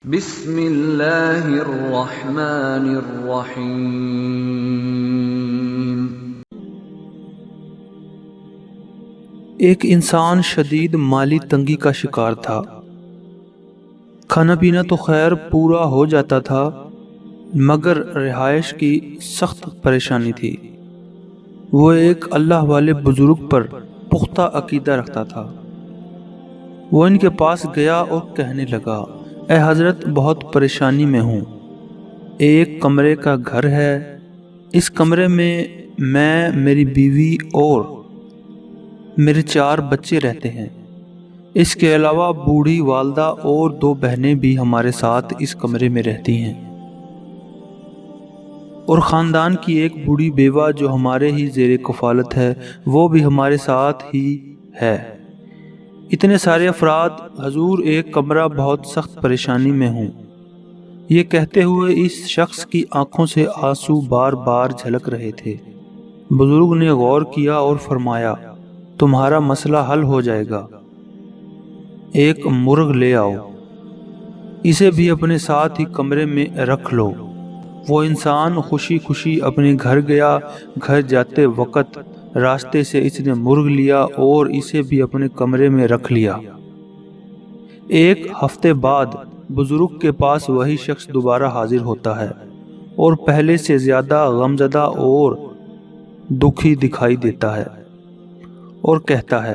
بسم اللہ الرحمن الرحیم۔ ایک انسان شدید مالی تنگی کا شکار تھا۔ کھانا پینا تو خیر پورا ہو جاتا تھا، مگر رہائش کی سخت پریشانی تھی۔ وہ ایک اللہ والے بزرگ پر پختہ عقیدہ رکھتا تھا۔ وہ ان کے پاس گیا اور کہنے لگا، اے حضرت، بہت پریشانی میں ہوں۔ ایک کمرے کا گھر ہے، اس کمرے میں میری بیوی اور میرے 4 بچے رہتے ہیں۔ اس کے علاوہ بوڑھی والدہ اور 2 بہنیں بھی ہمارے ساتھ اس کمرے میں رہتی ہیں، اور خاندان کی ایک بوڑھی بیوہ جو ہمارے ہی زیر کفالت ہے، وہ بھی ہمارے ساتھ ہی ہے۔ اتنے سارے افراد، حضور، ایک کمرہ، بہت سخت پریشانی میں ہوں۔ یہ کہتے ہوئے اس شخص کی آنکھوں سے آنسو بار بار جھلک رہے تھے۔ بزرگ نے غور کیا اور فرمایا، تمہارا مسئلہ حل ہو جائے گا۔ ایک مرغ لے آؤ، اسے بھی اپنے ساتھ ہی کمرے میں رکھ لو۔ وہ انسان خوشی خوشی اپنے گھر گیا۔ گھر جاتے وقت راستے سے اس نے مرغ لیا اور اسے بھی اپنے کمرے میں رکھ لیا۔ ایک ہفتے بعد بزرگ کے پاس وہی شخص دوبارہ حاضر ہوتا ہے اور پہلے سے زیادہ غمزدہ اور دکھی دکھائی دیتا ہے اور کہتا ہے،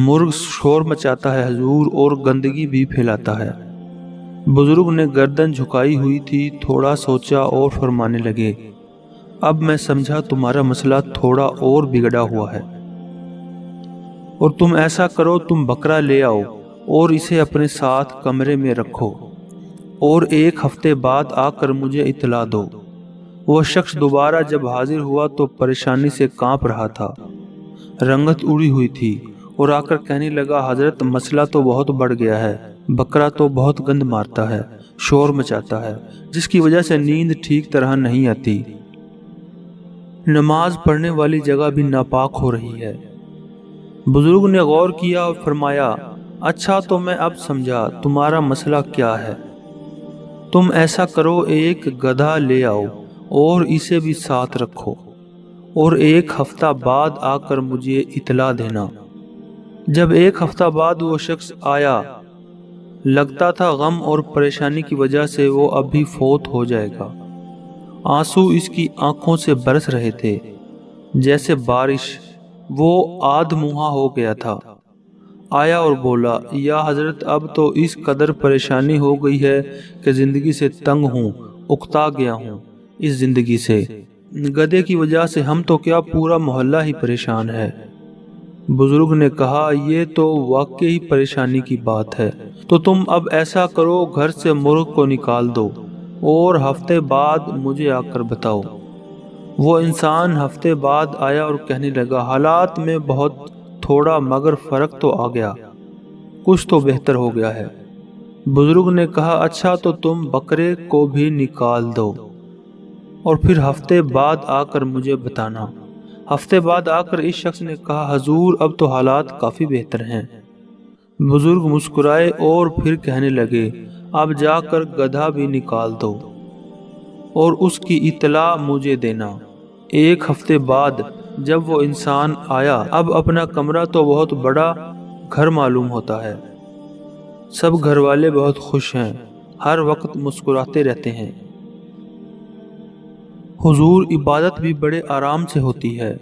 مرغ شور مچاتا ہے حضور، اور گندگی بھی پھیلاتا ہے۔ بزرگ نے گردن جھکائی ہوئی تھی، تھوڑا سوچا اور فرمانے لگے، اب میں سمجھا تمہارا مسئلہ تھوڑا اور بگڑا ہوا ہے، اور تم ایسا کرو، تم بکرا لے آؤ اور اسے اپنے ساتھ کمرے میں رکھو، اور 1 ہفتے بعد آ کر مجھے اطلاع دو۔ وہ شخص دوبارہ جب حاضر ہوا تو پریشانی سے کانپ رہا تھا، رنگت اڑی ہوئی تھی، اور آ کر کہنے لگا، حضرت، مسئلہ تو بہت بڑھ گیا ہے۔ بکرا تو بہت گند مارتا ہے، شور مچاتا ہے، جس کی وجہ سے نیند ٹھیک طرح نہیں آتی۔ نماز پڑھنے والی جگہ بھی ناپاک ہو رہی ہے۔ بزرگ نے غور کیا اور فرمایا، اچھا، تو میں اب سمجھا تمہارا مسئلہ کیا ہے۔ تم ایسا کرو، ایک گدھا لے آؤ اور اسے بھی ساتھ رکھو، اور 1 ہفتہ بعد آ کر مجھے اطلاع دینا۔ جب 1 ہفتہ بعد وہ شخص آیا، لگتا تھا غم اور پریشانی کی وجہ سے وہ ابھی فوت ہو جائے گا۔ آنسو اس کی آنکھوں سے برس رہے تھے جیسے بارش۔ وہ آدھ منہا ہو گیا تھا۔ آیا اور بولا، یا حضرت، اب تو اس قدر پریشانی ہو گئی ہے کہ زندگی سے تنگ ہوں، اکتا گیا ہوں اس زندگی سے۔ گدھے کی وجہ سے ہم تو کیا، پورا محلہ ہی پریشان ہے۔ بزرگ نے کہا، یہ تو واقعی پریشانی کی بات ہے، تو تم اب ایسا کرو، گھر سے مرغ کو نکال دو اور ہفتے بعد مجھے آ کر بتاؤ۔ وہ انسان ہفتے بعد آیا اور کہنے لگا، حالات میں بہت تھوڑا مگر فرق تو آ گیا، کچھ تو بہتر ہو گیا ہے۔ بزرگ نے کہا، اچھا، تو تم بکرے کو بھی نکال دو اور پھر ہفتے بعد آ کر مجھے بتانا۔ ہفتے بعد آ کر اس شخص نے کہا، حضور، اب تو حالات کافی بہتر ہیں۔ بزرگ مسکرائے اور پھر کہنے لگے، اب جا کر گدھا بھی نکال دو اور اس کی اطلاع مجھے دینا۔ 1 ہفتے بعد جب وہ انسان آیا، اب اپنا کمرہ تو بہت بڑا گھر معلوم ہوتا ہے۔ سب گھر والے بہت خوش ہیں، ہر وقت مسکراتے رہتے ہیں۔ حضور، عبادت بھی بڑے آرام سے ہوتی ہے،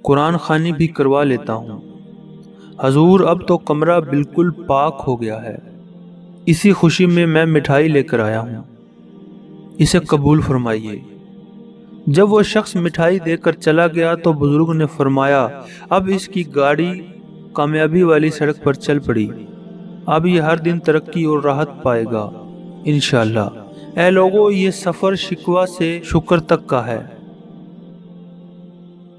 قرآن خوانی بھی کروا لیتا ہوں۔ حضور، اب تو کمرہ بالکل پاک ہو گیا ہے، اسی خوشی میں مٹھائی لے کر آیا ہوں، اسے قبول فرمائیے۔ جب وہ شخص مٹھائی دے کر چلا گیا تو بزرگ نے فرمایا، اب اس کی گاڑی کامیابی والی سڑک پر چل پڑی، اب یہ ہر دن ترقی اور راحت پائے گا انشاءاللہ۔ اے لوگو، یہ سفر شکوہ سے شکر تک کا ہے۔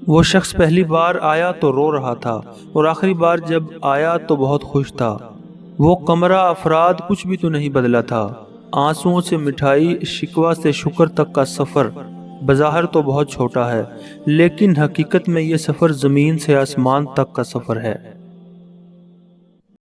وہ شخص پہلی بار آیا تو رو رہا تھا، اور آخری بار جب آیا تو بہت خوش تھا۔ وہ کمرہ، افراد، کچھ بھی تو نہیں بدلا تھا۔ آنسوؤں سے مٹھائی، شکوہ سے شکر تک کا سفر بظاہر تو بہت چھوٹا ہے، لیکن حقیقت میں یہ سفر زمین سے آسمان تک کا سفر ہے۔